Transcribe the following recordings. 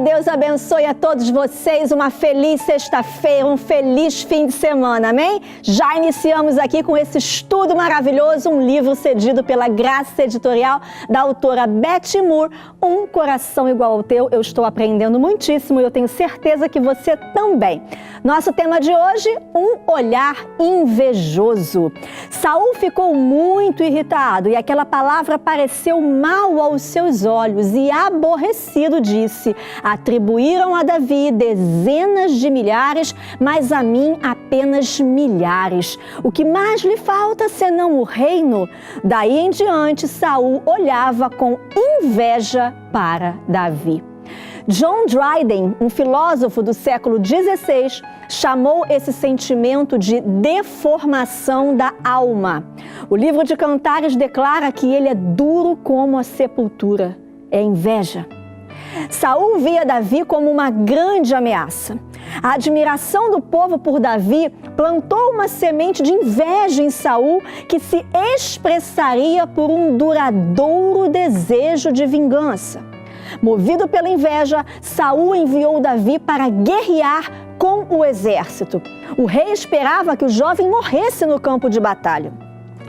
Deus abençoe a todos vocês, uma feliz sexta-feira, um feliz fim de semana, amém? Já iniciamos aqui com esse estudo maravilhoso, um livro cedido pela Graça Editorial da autora Betty Moore, Um Coração Igual ao Teu. Eu estou aprendendo muitíssimo e eu tenho certeza que você também. Nosso tema de hoje, um olhar invejoso. Saul ficou muito irritado e aquela palavra pareceu mal aos seus olhos e aborrecido disse: atribuíram a Davi dezenas de milhares, mas a mim apenas milhares. O que mais lhe falta senão o reino? Daí em diante, Saul olhava com inveja para Davi. John Dryden, um filósofo do século XVI, chamou esse sentimento de deformação da alma. O livro de Cantares declara que ele é duro como a sepultura. É inveja. Saul via Davi como uma grande ameaça. A admiração do povo por Davi plantou uma semente de inveja em Saul que se expressaria por um duradouro desejo de vingança. Movido pela inveja, Saul enviou Davi para guerrear com o exército. O rei esperava que o jovem morresse no campo de batalha.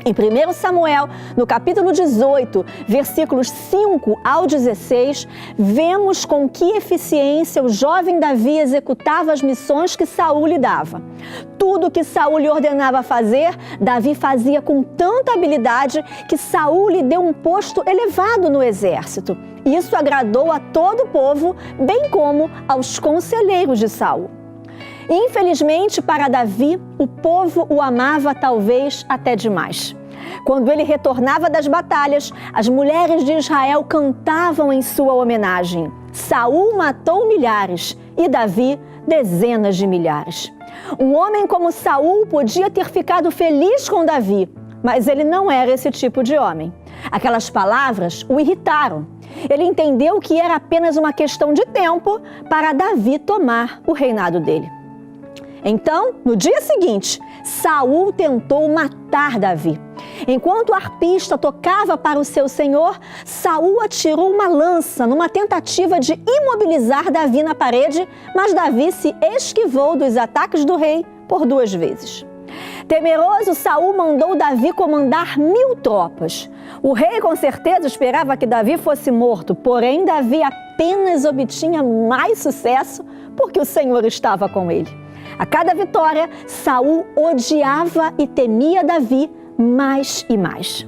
Em 1 Samuel, no capítulo 18, versículos 5 ao 16, vemos com que eficiência o jovem Davi executava as missões que Saul lhe dava. Tudo que Saul lhe ordenava fazer, Davi fazia com tanta habilidade que Saul lhe deu um posto elevado no exército. Isso agradou a todo o povo, bem como aos conselheiros de Saul. Infelizmente para Davi, o povo o amava talvez até demais. Quando ele retornava das batalhas, as mulheres de Israel cantavam em sua homenagem. Saul matou milhares e Davi dezenas de milhares. Um homem como Saul podia ter ficado feliz com Davi, mas ele não era esse tipo de homem. Aquelas palavras o irritaram. Ele entendeu que era apenas uma questão de tempo para Davi tomar o reinado dele. Então, no dia seguinte, Saul tentou matar Davi. Enquanto o arpista tocava para o seu senhor, Saul atirou uma lança numa tentativa de imobilizar Davi na parede, mas Davi se esquivou dos ataques do rei por 2 vezes. Temeroso, Saul mandou Davi comandar 1000 tropas. O rei com certeza esperava que Davi fosse morto, porém Davi apenas obtinha mais sucesso porque o Senhor estava com ele. A cada vitória, Saul odiava e temia Davi mais e mais.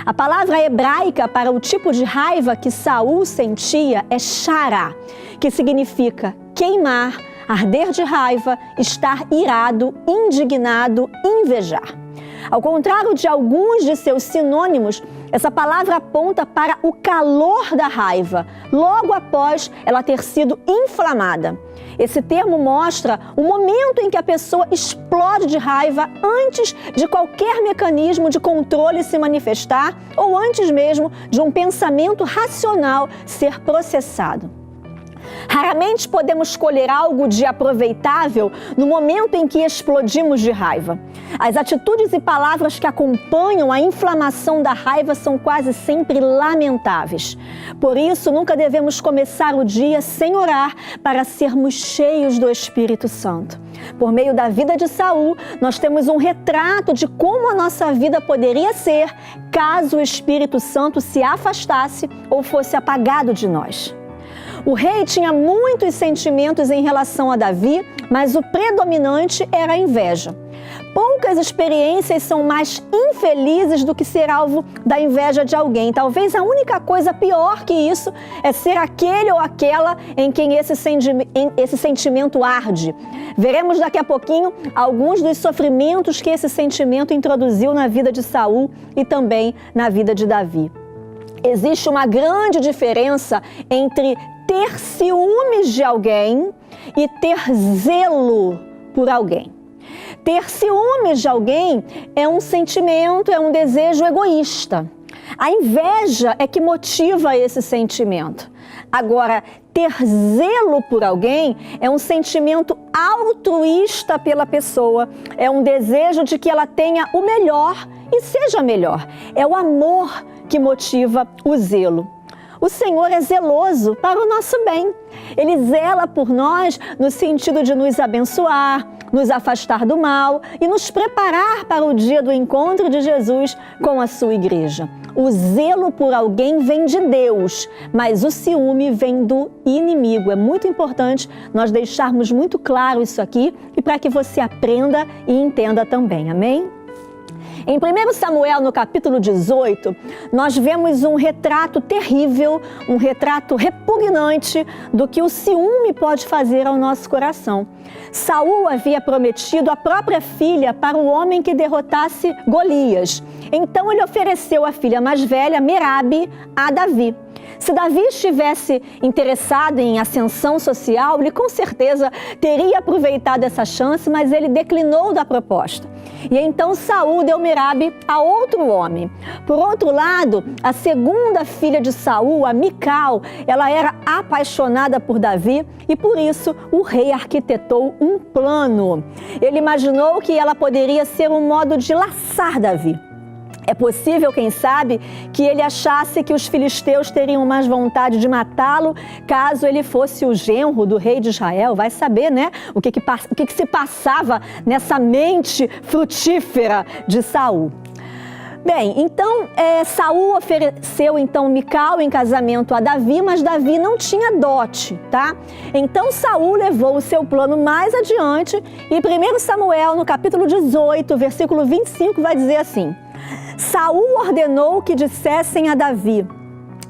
A palavra hebraica para o tipo de raiva que Saul sentia é chará, que significa queimar, arder de raiva, estar irado, indignado, invejar. Ao contrário de alguns de seus sinônimos, essa palavra aponta para o calor da raiva, logo após ela ter sido inflamada. Esse termo mostra o momento em que a pessoa explode de raiva antes de qualquer mecanismo de controle se manifestar ou antes mesmo de um pensamento racional ser processado. Raramente podemos colher algo de aproveitável no momento em que explodimos de raiva. As atitudes e palavras que acompanham a inflamação da raiva são quase sempre lamentáveis. Por isso, nunca devemos começar o dia sem orar para sermos cheios do Espírito Santo. Por meio da vida de Saul, nós temos um retrato de como a nossa vida poderia ser caso o Espírito Santo se afastasse ou fosse apagado de nós. O rei tinha muitos sentimentos em relação a Davi, mas o predominante era a inveja. Poucas experiências são mais infelizes do que ser alvo da inveja de alguém. Talvez a única coisa pior que isso é ser aquele ou aquela em quem esse sentimento arde. Veremos daqui a pouquinho alguns dos sofrimentos que esse sentimento introduziu na vida de Saul e também na vida de Davi. Existe uma grande diferença entre ter ciúmes de alguém e ter zelo por alguém. Ter ciúmes de alguém é um sentimento, é um desejo egoísta. A inveja é que motiva esse sentimento. Agora, ter zelo por alguém é um sentimento altruísta pela pessoa, é um desejo de que ela tenha o melhor e seja melhor. É o amor que motiva o zelo. O Senhor é zeloso para o nosso bem. Ele zela por nós no sentido de nos abençoar, nos afastar do mal e nos preparar para o dia do encontro de Jesus com a sua igreja. O zelo por alguém vem de Deus, mas o ciúme vem do inimigo. É muito importante nós deixarmos muito claro isso aqui e para que você aprenda e entenda também. Amém? Em 1 Samuel, no capítulo 18, nós vemos um retrato terrível, um retrato repugnante do que o ciúme pode fazer ao nosso coração. Saul havia prometido a própria filha para o homem que derrotasse Golias. Então ele ofereceu a filha mais velha, Merabe, a Davi. Se Davi estivesse interessado em ascensão social, ele com certeza teria aproveitado essa chance, mas ele declinou da proposta. E então Saul deu Merabe a outro homem. Por outro lado, a segunda filha de Saul, a Mical, ela era apaixonada por Davi e por isso o rei arquitetou um plano. Ele imaginou que ela poderia ser um modo de laçar Davi. É possível, quem sabe, que ele achasse que os filisteus teriam mais vontade de matá-lo caso ele fosse o genro do rei de Israel. Vai saber, né? O que se passava nessa mente frutífera de Saul. Bem, então Saul ofereceu então Mical em casamento a Davi, mas Davi não tinha dote, tá? Então Saul levou o seu plano mais adiante e 1 Samuel, no capítulo 18, versículo 25, vai dizer assim: Saul ordenou que dissessem a Davi: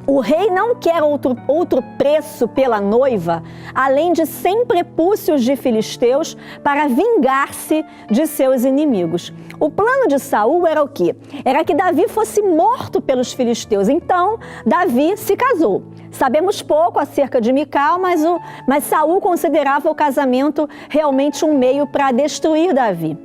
o rei não quer outro preço pela noiva, além de 100 prepúcios de filisteus para vingar-se de seus inimigos. O plano de Saul era o quê? Era que Davi fosse morto pelos filisteus. Então, Davi se casou. Sabemos pouco acerca de Mical, mas Saul considerava o casamento realmente um meio para destruir Davi.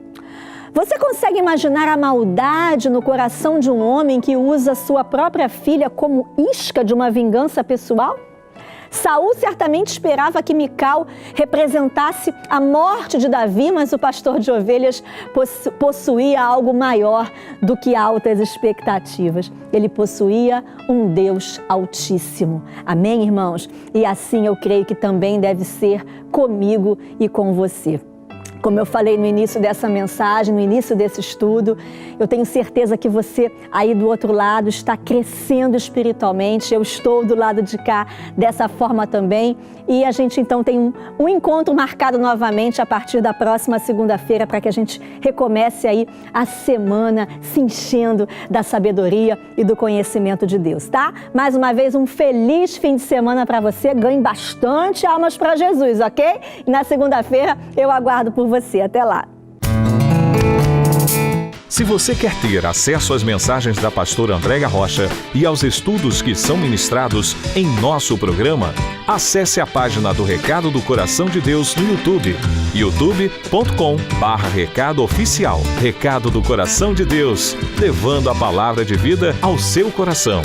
Você consegue imaginar a maldade no coração de um homem que usa sua própria filha como isca de uma vingança pessoal? Saul certamente esperava que Mical representasse a morte de Davi, mas o pastor de ovelhas possuía algo maior do que altas expectativas. Ele possuía um Deus altíssimo. Amém, irmãos? E assim eu creio que também deve ser comigo e com você. Como eu falei no início dessa mensagem, no início desse estudo, eu tenho certeza que você aí do outro lado está crescendo espiritualmente. Eu estou do lado de cá dessa forma também. E a gente então tem um encontro marcado novamente a partir da próxima segunda-feira para que a gente recomece aí a semana se enchendo da sabedoria e do conhecimento de Deus, tá? Mais uma vez, um feliz fim de semana para você. Ganhe bastante almas para Jesus, ok? E na segunda-feira eu aguardo por você. Até lá. Se você quer ter acesso às mensagens da pastora Andréia Rocha e aos estudos que são ministrados em nosso programa, acesse a página do Recado do Coração de Deus no YouTube, youtube.com/Recado Oficial. Recado do Coração de Deus, levando a palavra de vida ao seu coração.